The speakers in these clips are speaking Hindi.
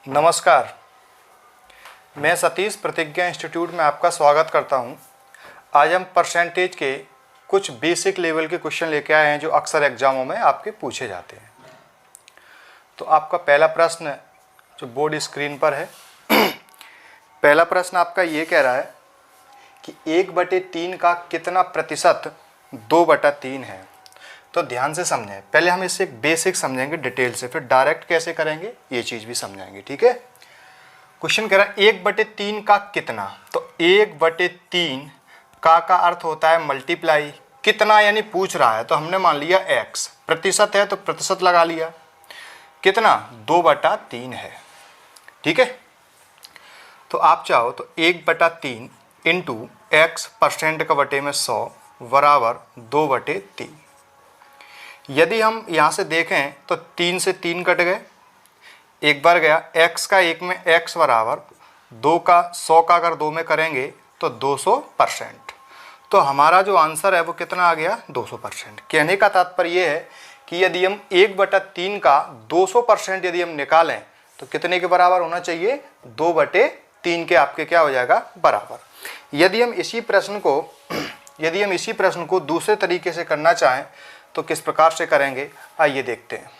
नमस्कार, मैं सतीश प्रतिज्ञा इंस्टीट्यूट में आपका स्वागत करता हूं। आज हम परसेंटेज के कुछ बेसिक लेवल के क्वेश्चन लेके आए हैं जो अक्सर एग्जामों में आपके पूछे जाते हैं। तो आपका पहला प्रश्न जो बोर्ड स्क्रीन पर है पहला प्रश्न आपका ये कह रहा है कि 1/3 का कितना प्रतिशत 2/3 है। तो ध्यान से समझें, पहले हम इससे एक बेसिक समझेंगे डिटेल से, फिर डायरेक्ट कैसे करेंगे ये चीज़ भी समझाएंगे। ठीक है। क्वेश्चन कह रहा है 1/3 का कितना। तो 1/3 का अर्थ होता है मल्टीप्लाई, कितना यानी पूछ रहा है। तो हमने मान लिया x, प्रतिशत है तो प्रतिशत लगा लिया, कितना 2/3 है। ठीक है। तो आप चाहो तो 1/3 इंटू x परसेंट का बटे में 100 बराबर 2/3। यदि हम यहाँ से देखें तो 3 से 3 कट गए, एक बार गया, x का 1 में x बराबर 2 का 100 का अगर 2 में करेंगे तो 200%। तो हमारा जो आंसर है वो कितना आ गया 200%। कहने का तात्पर्य ये है कि यदि हम 1/3 का 200% यदि हम निकालें तो कितने के बराबर होना चाहिए 2/3 के आपके क्या हो जाएगा बराबर। यदि हम इसी प्रश्न को दूसरे तरीके से करना चाहें तो किस प्रकार से करेंगे आइए देखते हैं।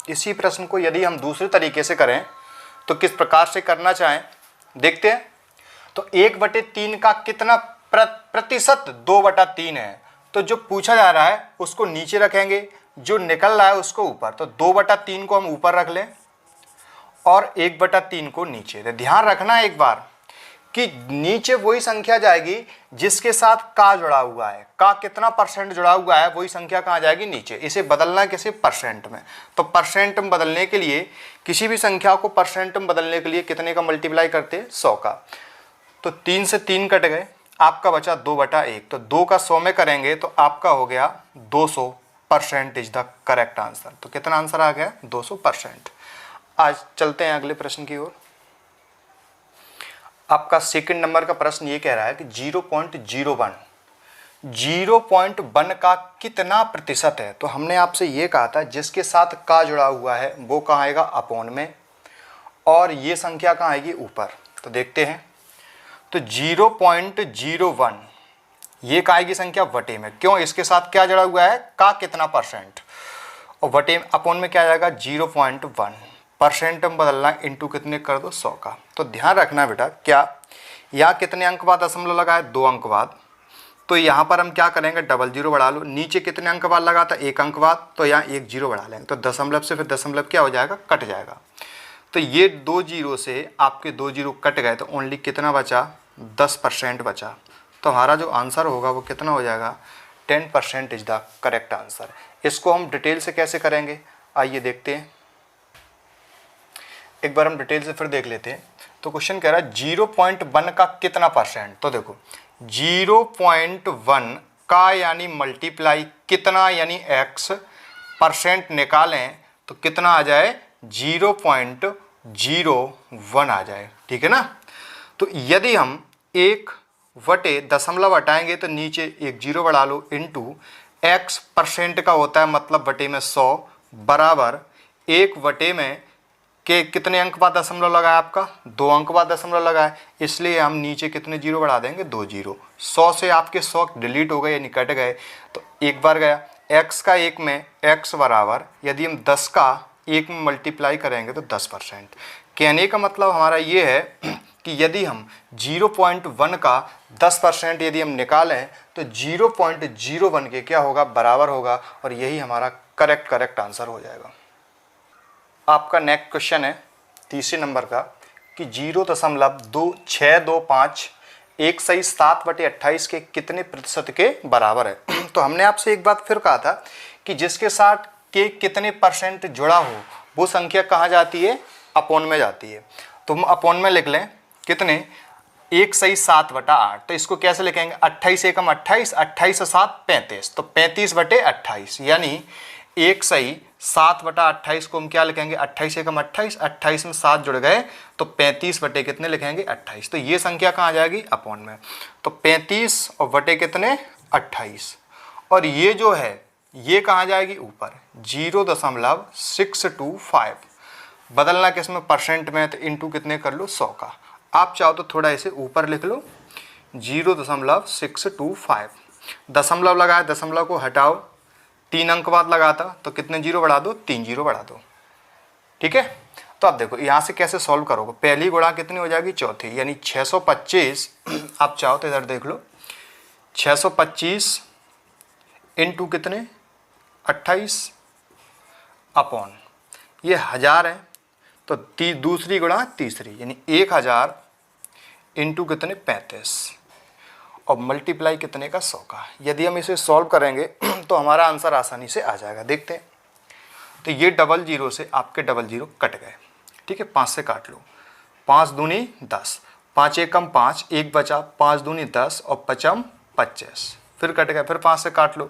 इसी प्रश्न को यदि हम दूसरे तरीके से करें तो किस प्रकार से करना चाहें देखते हैं। तो 1/3 का कितना प्रतिशत 2/3 है। तो जो पूछा जा रहा है उसको नीचे रखेंगे, जो निकल रहा है उसको ऊपर। तो 2/3 को हम ऊपर रख लें और 1/3 को नीचे। तो ध्यान रखना एक बार कि नीचे वही संख्या जाएगी जिसके साथ का जुड़ा हुआ है। का कितना परसेंट जुड़ा हुआ है वही संख्या कहाँ जाएगी नीचे। इसे बदलना किसे परसेंट में। तो परसेंट में बदलने के लिए किसी भी संख्या को परसेंट में बदलने के लिए कितने का मल्टीप्लाई करते हैं 100 का। तो 3 से 3 कट गए, आपका बचा 2/1। तो 2 का 100 में करेंगे तो आपका हो गया 200% इज द करेक्ट आंसर। तो कितना आंसर आ गया 200%। आज चलते हैं अगले प्रश्न की ओर। आपका सेकंड नंबर का प्रश्न ये कह रहा है कि 0.1 का कितना प्रतिशत है। तो हमने आपसे ये कहा था जिसके साथ का जुड़ा हुआ है वो कहाँ आएगा अपोन में, और ये संख्या कहाँ आएगी ऊपर। तो देखते हैं। तो 0.01 ये कहाँ आएगी संख्या बटे में। क्यों, इसके साथ क्या जुड़ा हुआ है का कितना परसेंट, और बटे अपोन में क्या जाएगा 0.1। परसेंट में बदलना इंटू कितने कर दो 100 का। तो ध्यान रखना बेटा, क्या यहाँ कितने अंक बाद दशमलव लगा है 2 अंक बाद। तो यहाँ पर हम क्या करेंगे डबल 0 बढ़ा लो। नीचे कितने अंक बाद लगा था 1 अंक बाद, तो यहाँ 1 0 बढ़ा लेंगे। तो दशमलव से फिर दशमलव क्या हो जाएगा कट जाएगा। तो ये 2 0 से आपके 2 0 कट गए तो ओनली कितना बचा 10% बचा। तो हमारा जो आंसर होगा वो कितना हो जाएगा 10% इज द करेक्ट आंसर। इसको हम डिटेल से कैसे करेंगे आइए देखते हैं। एक बार हम डिटेल से फिर देख लेते हैं। तो क्वेश्चन कह रहा है 0.1 का कितना परसेंट। तो देखो 0.1 का यानी मल्टीप्लाई कितना यानी x, परसेंट निकालें तो कितना आ जाए 0.01 आ जाए। ठीक है ना। तो यदि हम 1/दशमलव हटाएंगे तो नीचे 1 0 बढ़ा लो इंटू x परसेंट का होता है मतलब बटे में 100 बराबर 1 में के कितने अंक बाद दशमलव लगाया आपका 2 अंक बाद दशमलव लगाया, इसलिए हम नीचे कितने 0 बढ़ा देंगे 2 0। 100 से आपके 100 डिलीट हो गए यानी कट गए। तो एक बार गया x का 1 में x बराबर यदि हम 10 का 1 में मल्टीप्लाई करेंगे तो 10%। कहने का मतलब हमारा ये है कि यदि हम 0.1 का 10% यदि हम निकालें तो 0.01 के क्या होगा बराबर होगा, और यही हमारा करेक्ट आंसर हो जाएगा। आपका नेक्स्ट क्वेश्चन है तीसरे नंबर का कि 0.2625 एक सही 7/28 के कितने प्रतिशत के बराबर है। तो हमने आपसे एक बात फिर कहा था कि जिसके साथ के कितने परसेंट जुड़ा हो वो संख्या कहाँ जाती है अपोन में जाती है। तो हम अपोन में लिख लें कितने 1 सही 7/8। तो इसको कैसे लिखेंगे 28 एकम 28, 28 और 7 35। तो 35/28 यानी 1 सही 7/28 को हम क्या लिखेंगे 28 एकम 28, 28 में 7 जुड़ गए तो 35 बटे कितने लिखेंगे 28। तो ये संख्या कहाँ आ जाएगी अपोन में। तो 35 और बटे कितने 28, और ये जो है ये कहाँ जाएगी ऊपर 0.625। बदलना किस में परसेंट में, तो इंटू कितने कर लो 100 का। आप चाहो तो थोड़ा इसे ऊपर लिख लो 0.625। दशमलव लगाए, दशमलव को हटाओ, 3 अंक बाद लगाता तो कितने जीरो बढ़ा दो, 3 जीरो बढ़ा दो। ठीक है, तो अब देखो यहाँ से कैसे सॉल्व करोगे। पहली गुणा कितनी हो जाएगी चौथी, यानी 625। आप चाहो तो इधर देख लो 625 इंटू कितने 28 अपॉन ये 1000 है तो दूसरी गुणा तीसरी, यानी 1000 इंटू कितने 35 और मल्टीप्लाई कितने का 100 का। यदि हम इसे सॉल्व करेंगे तो हमारा आंसर आसानी से आ जाएगा। देखते हैं, तो ये 00 से आपके 00 कट गए। ठीक है, 5 से काट लो, 5 दूनी 10, 5 एकम 5, 1 बचा, 5 दूनी 10 और 5 25, फिर कट गए, फिर 5 से काट लो,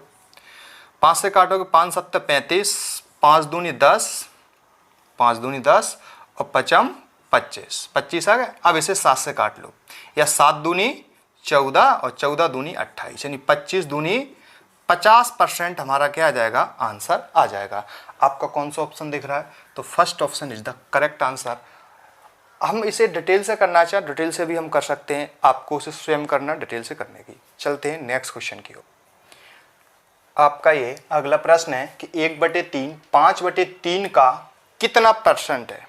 5 से काटोगे 5 7 35, 5 दूनी 10, 5 दूनी 10 और 5 25, 25 आ गए। अब इसे 7 से काट लो, या 7 दूनी 14 और 14 दूनी 28, यानी 25 दूनी 50% हमारा क्या आ जाएगा, आंसर आ जाएगा। आपका कौन सा ऑप्शन दिख रहा है, तो first option is the correct answer. हम इसे डिटेल से करना चाहें डिटेल से भी हम कर सकते हैं, आपको उसे स्वयं करना डिटेल से करने की। चलते हैं नेक्स्ट क्वेश्चन की ओर। आपका ये अगला प्रश्न है कि 1/3 5/3 का कितना परसेंट है।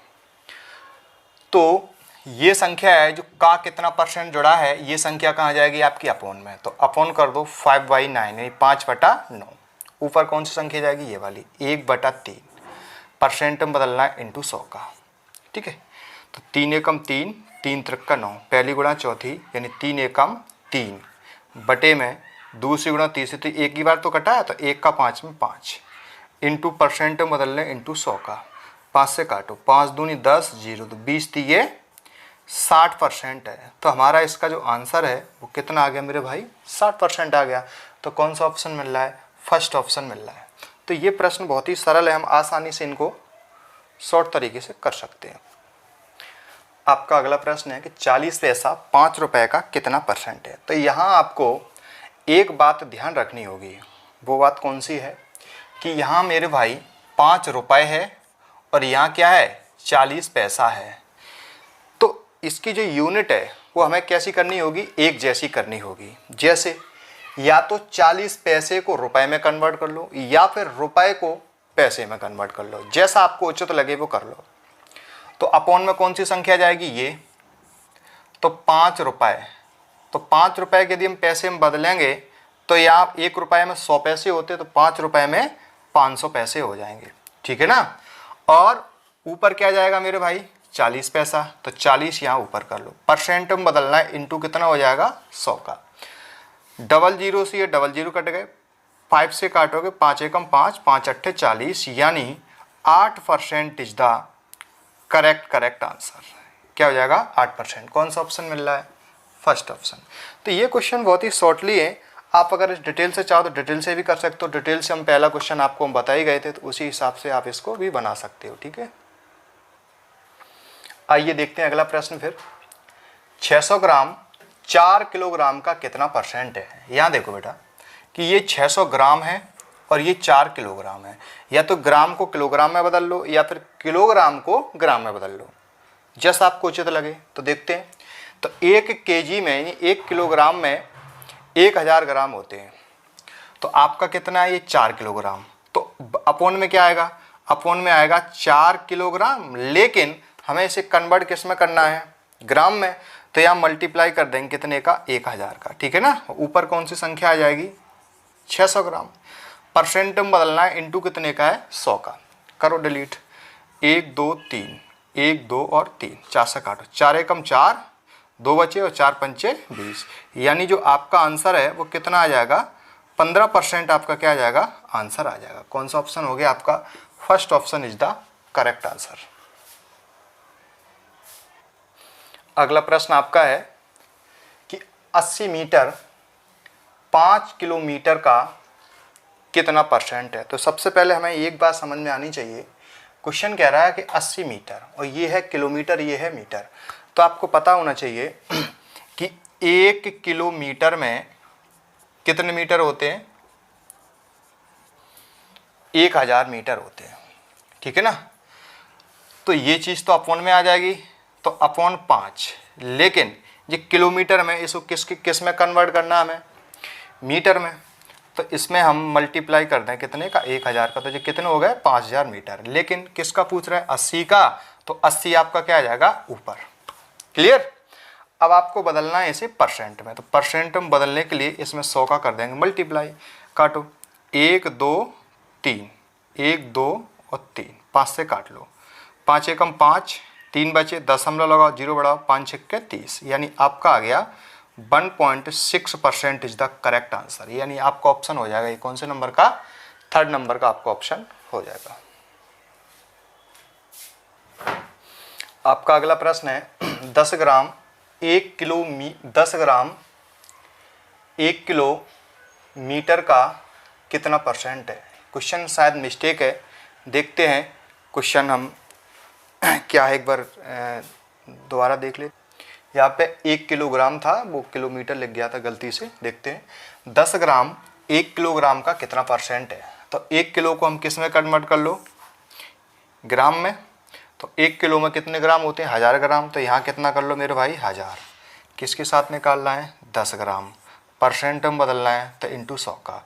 तो ये संख्या है जो का कितना परसेंट जुड़ा है, ये संख्या कहाँ जाएगी आपकी अपोन में, तो अपोन कर दो 5/9 यानी 5/9। ऊपर कौन सी संख्या जाएगी, ये वाली 1/3, परसेंट में बदलना है इंटू 100 का। ठीक है, तो 3 एकम 3, 3 त्रिक्का 9, पहली गुणा चौथी यानी 3 एकम 3 बटे में दूसरी गुणा तीसरी, तो एक ही बार तो कटा है तो 1 का 5 में 5 इंटू परसेंट में बदलने इंटू 100 का। 5 से काटो, 5 दूनी 10, 0 तो 20 थी, ये 60% है। तो हमारा इसका जो आंसर है वो कितना आ गया मेरे भाई, 60% आ गया। तो कौन सा ऑप्शन मिल रहा है, फर्स्ट ऑप्शन मिल रहा है। तो ये प्रश्न बहुत ही सरल है, हम आसानी से इनको शॉर्ट तरीके से कर सकते हैं। आपका अगला प्रश्न है कि 40 पैसा 5 रुपए का कितना परसेंट है। तो यहाँ आपको एक बात ध्यान रखनी होगी, वो बात कौन सी है कि यहाँ मेरे भाई 5 रुपए है और यहाँ क्या है 40 पैसा है। तो इसकी जो यूनिट है वो हमें कैसी करनी होगी, एक जैसी करनी होगी। जैसे या तो 40 पैसे को रुपए में कन्वर्ट कर लो या फिर रुपए को पैसे में कन्वर्ट कर लो, जैसा आपको उचित लगे वो कर लो। तो अपॉन में कौन सी संख्या जाएगी, ये तो 5 रुपए। तो 5 रुपए के यदि हम पैसे में बदलेंगे तो यहाँ 1 रुपए में 100 पैसे होते, तो 5 रुपए में 500 पैसे हो जाएंगे। ठीक है ना, और ऊपर क्या जाएगा मेरे भाई 40 पैसा, तो 40 यहाँ ऊपर कर लो, परसेंट में बदलना है इंटू कितना हो जाएगा 100 का। 00 से ये 00 कट गए, 5 से काटोगे 5 एकम 5, 5 अट्ठे 40, यानी 8% इज द करेक्ट आंसर। क्या हो जाएगा 8%। कौन सा ऑप्शन मिल रहा है, फर्स्ट ऑप्शन। तो ये क्वेश्चन बहुत ही शॉर्टली है, आप अगर डिटेल से चाहो तो डिटेल से भी कर सकते हो। डिटेल से हम पहला क्वेश्चन आपको हम बता ही गए थे, तो उसी हिसाब से आप इसको भी बना सकते हो। ठीक है, आइए देखते हैं अगला प्रश्न फिर। 600 ग्राम 4 किलोग्राम का कितना परसेंट है। यहाँ देखो बेटा कि ये 600 ग्राम है और ये 4 किलोग्राम है, या तो ग्राम को किलोग्राम में बदल लो या फिर किलोग्राम को ग्राम में बदल लो, जैसा आपको उचित लगे। तो देखते हैं, तो 1 केजी में यानी 1 किलोग्राम में 1000 ग्राम होते हैं, तो आपका कितना है ये 4 किलोग्राम। तो अपॉन में क्या आएगा, अपॉन में आएगा 4 किलोग्राम, लेकिन हमें इसे कन्वर्ट किस में करना है, ग्राम में। तो यहाँ मल्टीप्लाई कर देंगे कितने का, 1000 का। ठीक है ना, ऊपर कौन सी संख्या आ जाएगी 600 ग्राम, परसेंट में बदलना है इंटू कितने का है 100 का। करो डिलीट, 1 2 3, 1 2 और 3, 4 से काटो, 4 एकम 4, 2 बचे और 4 पंचे 20, यानी जो आपका आंसर है वो कितना आ जाएगा 15% आपका क्या आ जाएगा आंसर आ जाएगा। कौन सा ऑप्शन हो गया आपका, first option is the correct answer. अगला प्रश्न आपका है कि 80 मीटर 5 किलोमीटर का कितना परसेंट है। तो सबसे पहले हमें एक बात समझ में आनी चाहिए, क्वेश्चन कह रहा है कि 80 मीटर और ये है किलोमीटर, ये है मीटर। तो आपको पता होना चाहिए कि 1 किलोमीटर में कितने मीटर होते हैं, 1000 मीटर होते हैं, ठीक है ना। तो ये चीज़ तो अपॉन में आ जाएगी, तो अपॉन 5, लेकिन ये किलोमीटर में, इसको किस में कन्वर्ट करना है हमें, मीटर में। तो इसमें हम मल्टीप्लाई कर दें कितने का, 1000 का, तो ये कितने हो गए 5000 मीटर। लेकिन किसका पूछ रहा है, 80 का, तो 80 आपका क्या आ जाएगा ऊपर। क्लियर। अब आपको बदलना है इसे परसेंट में, तो परसेंट में बदलने के लिए इसमें 100 का कर देंगे मल्टीप्लाई। काटो, 1 2 3, 1 2 और 3, 5 से काट लो, 5 एकम 5, 3 बचे, दशमलव लगाओ, 0 बढ़ाओ, 5 छक्के 30, यानी आपका आ गया 1.6% इज द करेक्ट आंसर। यानी आपका ऑप्शन हो जाएगा, ये कौन से नंबर का, 3rd नंबर का आपका ऑप्शन हो जाएगा। आपका अगला प्रश्न है 10 ग्राम 1 किलोमीटर का कितना परसेंट है। क्वेश्चन शायद मिस्टेक है, देखते हैं क्वेश्चन हम क्या है, एक बार दोबारा देख ले। यहाँ पे 1 किलोग्राम था, वो किलोमीटर लिख गया था गलती से। देखते हैं 10 ग्राम 1 किलोग्राम का कितना परसेंट है। तो 1 किलो को हम किस में कन्वर्ट कर लो, ग्राम में। तो 1 किलो में कितने ग्राम होते हैं, 1000 ग्राम। तो यहाँ कितना कर लो मेरे भाई, 1000। किसके साथ निकालना है, 10 ग्राम। परसेंट में बदलना है तो इंटू 100 का,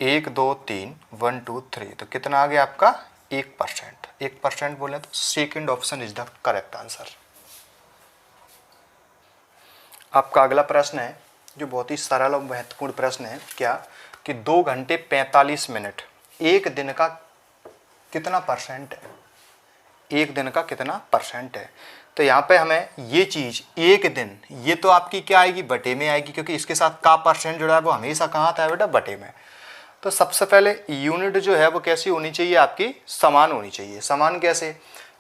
1 2 3 1 2 3, तो कितना आ गया आपका 1%। 1% बोले तो second option is the correct answer. आपका अगला प्रश्न है जो बहुत ही सरल और महत्वपूर्ण प्रश्न है, क्या कि 2 घंटे 45 मिनट एक दिन का कितना परसेंट है, एक दिन का कितना परसेंट है। तो यहाँ पे हमें ये चीज़ एक दिन, ये तो आपकी क्या आएगी, बटे में आएगी, क्योंकि इसके साथ का परसेंट जुड़ा है वो हमेशा कहाँ आता है बेटा, बटे में। तो सबसे पहले यूनिट जो है वो कैसी होनी चाहिए, आपकी समान होनी चाहिए। समान कैसे,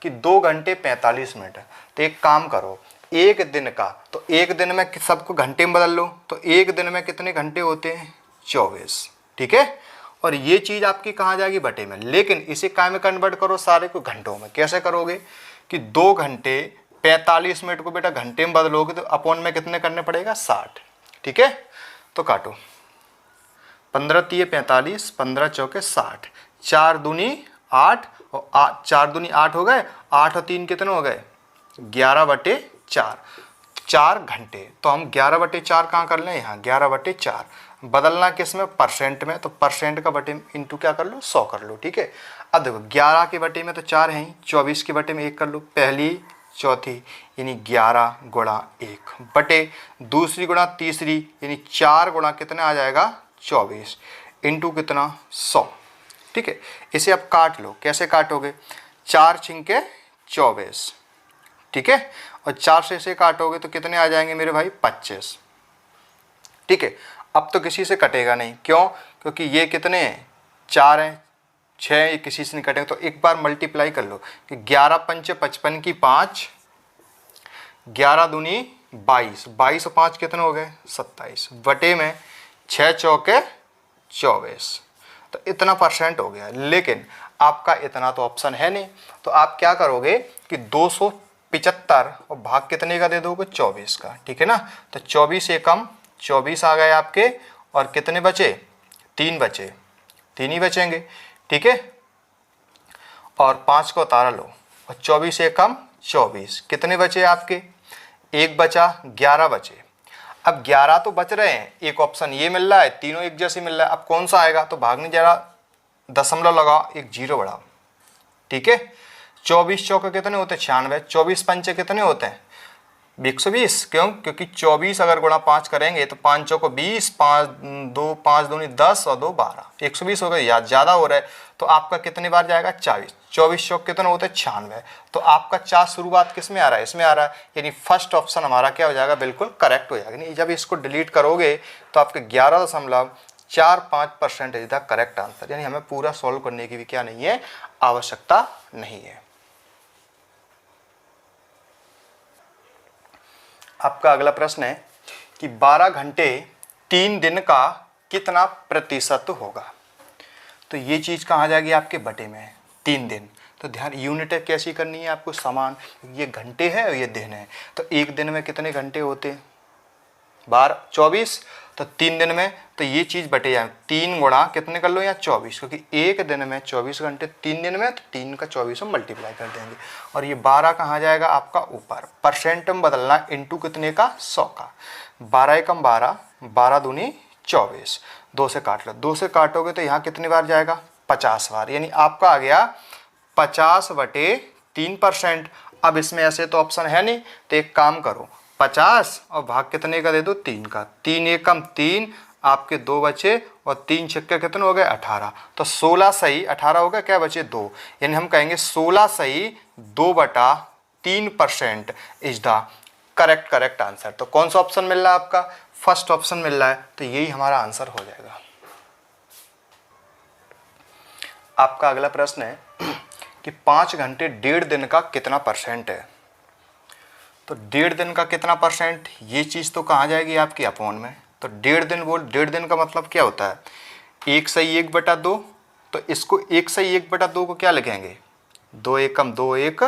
कि 2 घंटे 45 मिनट। तो एक काम करो, एक दिन का, तो एक दिन में सबको घंटे में बदल लो, तो एक दिन में कितने घंटे होते हैं, 24, ठीक है। और ये चीज़ आपकी कहाँ जाएगी, बटे में। लेकिन इसे काय में कन्वर्ट करो, सारे को घंटों में। कैसे करोगे कि 2 घंटे 45 मिनट को बेटा घंटे में बदलोगे तो अपॉन में कितने करने पड़ेगा, 60, ठीक है। तो काटो, 15 3 45, 15 चौके 60, 4 दूनी 8, और 4 दूनी 8 हो गए, 8 और 3 कितने हो गए, 11/4, 4 घंटे। तो हम 11/4 कहाँ कर लें, यहाँ 11/4। बदलना किस में, परसेंट में। तो परसेंट का बटे इंटू क्या कर लो, 100 कर लो, ठीक है। अब देखो 11 के बटे में तो 4 है ही, 24 के बटे में 1 कर लो, पहली चौथी यानी 11 गुणा 1 बटे दूसरी गुणा तीसरी यानी 4 गुणा कितना आ जाएगा, 24 इंटू कितना, 100, ठीक है। इसे अब काट लो, कैसे काटोगे, 4 छिंके 24, ठीक है। और 4 से इसे काटोगे तो कितने आ जाएंगे मेरे भाई, 25, ठीक है। अब तो किसी से कटेगा नहीं, क्यों, क्योंकि ये कितने हैं, 4 हैं, 6 ये किसी से नहीं कटेगा। तो एक बार मल्टीप्लाई कर लो कि 11 पंचे 55 की 5, 11 दूनी 22, 22 और 5 कितने हो गए, 27 बटे में 6 चौके 24। तो इतना परसेंट हो गया। लेकिन आपका इतना तो ऑप्शन है नहीं, तो आप क्या करोगे कि 275 और भाग कितने का दे दोगे, 24 का, ठीक है ना। तो 24 एकम 24 आ गए आपके, और कितने बचे, 3 बचे, 3 ही बचेंगे, ठीक है। और 5 को उतारा लो, और 24 एकम 24, कितने बचे आपके, 1 बचा, 11 बचे। अब 11 तो बच रहे हैं, एक ऑप्शन ये मिल रहा है, तीनों एक जैसे मिल रहा है। अब कौन सा आएगा, तो भागने जरा दशमलव लगाओ, एक 0 बढ़ाओ, ठीक है। 24 चौके कितने होते हैं, 96, 24 पंचे कितने होते हैं, 120, क्यों, क्योंकि 24 अगर गुणा 5 करेंगे तो 5 चौको 20, 5 दूनी 10 और 2 12, 120 हो गए, याद ज़्यादा हो रहा है। तो आपका कितने बार जाएगा, 40, 24 चौक कितने होते हैं, 96। तो आपका 4 शुरुआत किस में आ रहा है, इसमें आ रहा है, यानी फर्स्ट ऑप्शन हमारा क्या हो जाएगा, बिल्कुल करेक्ट हो जाएगा। नहीं, जब इसको डिलीट करोगे तो आपके 11.45% इज द करेक्ट आंसर। यानी हमें पूरा सॉल्व करने की भी क्या नहीं है, आवश्यकता नहीं है। आपका अगला प्रश्न है कि 12 घंटे 3 दिन का कितना प्रतिशत होगा। तो ये चीज़ कहाँ जाएगी, आपके बटे में, 3 दिन। तो ध्यान, यूनिट कैसी करनी है आपको, समान, ये घंटे है और ये दिन है। तो एक दिन में कितने घंटे होते हैं, 12 24, तो 3 दिन में तो ये चीज़ बटे जाए 3 गुणा कितने कर लो यहाँ 24, क्योंकि एक दिन में 24 घंटे, 3 दिन में तो 3 का 24 में मल्टीप्लाई कर देंगे और ये 12 कहाँ जाएगा आपका ऊपर। परसेंट में बदलना इंटू कितने का 100 का। 12 एकम 12, 12 दूनी 24, 2 से काट लो, 2 से काटोगे तो यहाँ कितनी बार जाएगा 50 बार, यानी आपका आ गया 50/3%। अब इसमें ऐसे तो ऑप्शन है नहीं, तो एक काम करो 50 और भाग कितने का दे दो 3 का, 3 एकम 3, आपके 2 बचे और 3 छक्के कितने हो गए 18, तो 16 सही 18 हो गया, क्या बचे 2, यानी हम कहेंगे 16 सही 2/3% इज द करेक्ट आंसर। तो कौन सा ऑप्शन मिल रहा है आपका, फर्स्ट ऑप्शन मिल रहा है, तो यही हमारा आंसर हो जाएगा। आपका अगला प्रश्न है कि 5 घंटे 1.5 दिन का कितना परसेंट है। तो 1.5 दिन का कितना परसेंट, ये चीज़ तो कहाँ जाएगी आपकी अपॉन में। तो 1.5 दिन 1.5 दिन का मतलब क्या होता है 1 सही 1/2, तो इसको 1 सही 1/2 को क्या लिखेंगे 2 एकम 2 1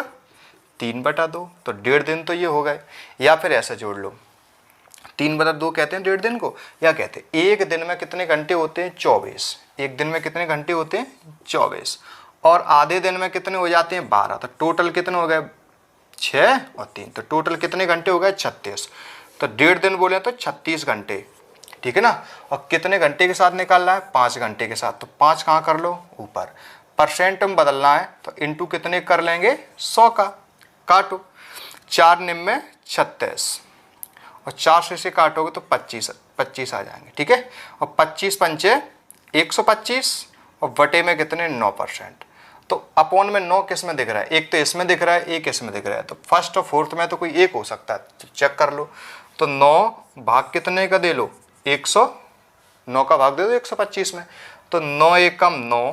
3/2, तो 1.5 दिन तो ये हो गए। या फिर ऐसा जोड़ लो 3/2 कहते हैं 1.5 दिन को, या कहते हैं एक दिन में कितने घंटे होते हैं 24, एक दिन में कितने घंटे होते हैं 24, और आधे दिन में कितने हो जाते हैं 12, तो टोटल कितने हो गए 6 और 3, तो टोटल कितने घंटे हो गए 36, तो 1.5 दिन बोले तो 36 घंटे, ठीक है ना। और कितने घंटे के साथ निकालना है 5 घंटे के साथ, तो 5 कहाँ कर लो ऊपर, परसेंट में बदलना है तो इंटू कितने कर लेंगे 100 का, काटो 4 निम में 36 और 4 से काटोगे तो 25 आ जाएंगे, ठीक है। और 25 पंचे 125 और बटे में कितने 9%, तो अपॉन में 9 किस में दिख रहा है, एक तो इसमें दिख रहा है एक इसमें दिख रहा है, तो फर्स्ट और फोर्थ में तो कोई एक हो सकता है, तो चेक कर लो। तो 9 भाग कितने का दे लो 100, 9 का भाग दे दो 125 में, तो 9 एकम 9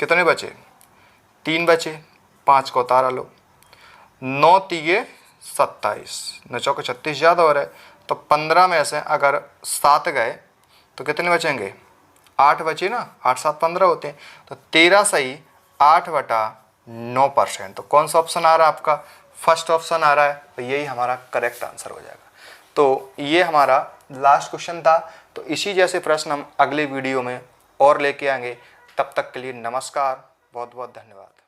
कितने बचे 3 बचे, 5 को उतारा लो, 9 3 27, 9 चौके 36 ज़्यादा हो रहा है, तो 15 में से अगर 7 गए तो कितने बचेंगे 8 बचे ना, 8 7 15 होते हैं, तो 13 सही 8/9%, तो कौन सा ऑप्शन आ रहा है आपका फर्स्ट ऑप्शन आ रहा है, तो यही हमारा करेक्ट आंसर हो जाएगा। तो ये हमारा लास्ट क्वेश्चन था, तो इसी जैसे प्रश्न हम अगले वीडियो में और लेके आएंगे, तब तक के लिए नमस्कार, बहुत बहुत धन्यवाद।